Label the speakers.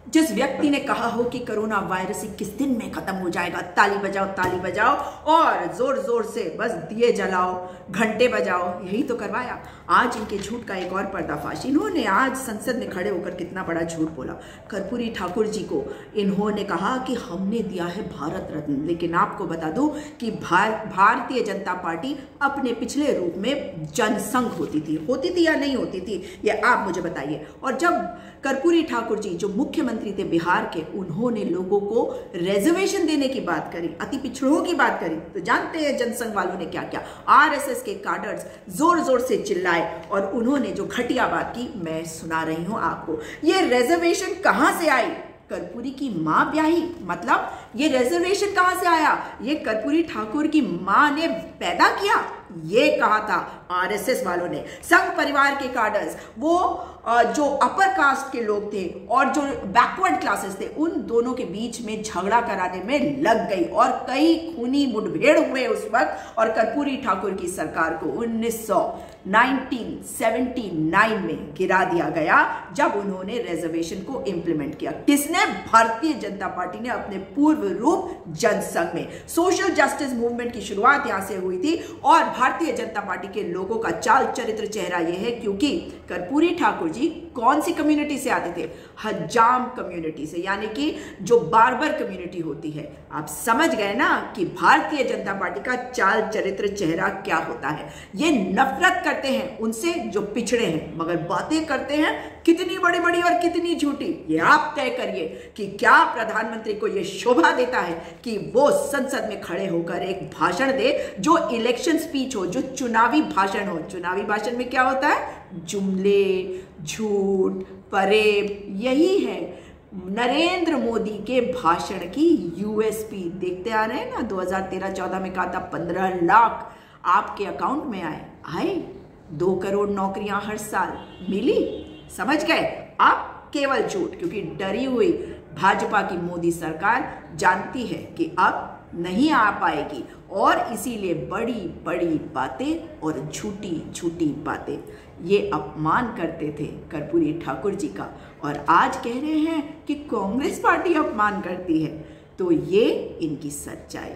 Speaker 1: जिस व्यक्ति ने कहा हो कि कोरोना वायरस 21 दिन में खत्म हो जाएगा, ताली बजाओ और जोर जोर से बस दिए जलाओ, घंटे बजाओ, यही तो करवाया। आज इनके झूठ का एक और पर्दाफाश। इन्होंने आज संसद में खड़े होकर कितना बड़ा झूठ बोला। कर्पूरी ठाकुर जी को इन्होंने कहा कि हमने दिया है भारत रत्न, लेकिन आपको बता दूं कि भारतीय जनता पार्टी अपने पिछले रूप में जनसंघ होती थी या नहीं होती थी, ये आप मुझे बताइए। और जब कर्पूरी ठाकुर जी जो मुख्यमंत्री थे बिहार के, उन्होंने लोगों को रिजर्वेशन देने की बात करी, अति पिछड़ों की बात करी, तो जानते हैं जनसंघ वालों ने क्या किया। आरएसएस के कैडर्स जोर जोर से चिल्लाए और उन्होंने जो घटिया बात की मैं सुना रही हूं आपको। ये रिजर्वेशन कहां से आई? कर्पूरी की मां ब्याही, मतलब ये रिजर्वेशन कहां से आया? ये कर्पूरी ठाकुर की मां ने पैदा किया, ये कहा था आरएसएस वालों ने। संघ परिवार के कैडर्स, वो जो अपर कास्ट के लोग थे और जो बैकवर्ड क्लासेस थे, उन दोनों के बीच में झगड़ा कराने में लग गई और कई खूनी मुठभेड़ हुए उस वक्त। और कर्पूरी ठाकुर की सरकार को 1979 में गिरा दिया गया जब उन्होंने रिजर्वेशन को इंप्लीमेंट किया। किसने? भारतीय जनता पार्टी ने अपने पूर्व रूप जनसंघ में। सोशल जस्टिस मूवमेंट की शुरुआत यहां से हुई थी और भारतीय जनता पार्टी के लोगों का चाल चरित्र चेहरा यह है, क्योंकि कर्पूरी ठाकुर जी कौन सी कम्युनिटी से आते थे? हजाम कम्युनिटी से, यानी कि जो बार्बर कम्युनिटी होती है। आप समझ गए ना कि भारतीय जनता पार्टी का चाल चरित्र चेहरा क्या होता है। ये नफरत करते हैं उनसे जो पिछड़े हैं, मगर बातें करते हैं कितनी बड़ी बड़ी और कितनी झूठी। ये आप तय करिए कि क्या प्रधानमंत्री को यह शोभा देता है कि वो संसद में खड़े होकर एक भाषण दे जो इलेक्शन स्पीच हो, जो चुनावी भाषण हो। चुनावी भाषण में क्या होता है? जुमले, झूठ, फरेब, यही है नरेंद्र मोदी के भाषण की यूएसपी। देखते आ रहे हैं ना, 2013-14 में कहा था 15 लाख आपके अकाउंट में आए 2 करोड़ नौकरियां हर साल मिली। समझ गए? अब केवल झूठ, क्योंकि डरी हुई भाजपा की मोदी सरकार जानती है कि अब नहीं आ पाएगी और इसीलिए बड़ी बड़ी बातें और झूठी झूठी बातें। ये अपमान करते थे कर्पूरी ठाकुर जी का और आज कह रहे हैं कि कांग्रेस पार्टी अपमान करती है। तो ये इनकी सच्चाई।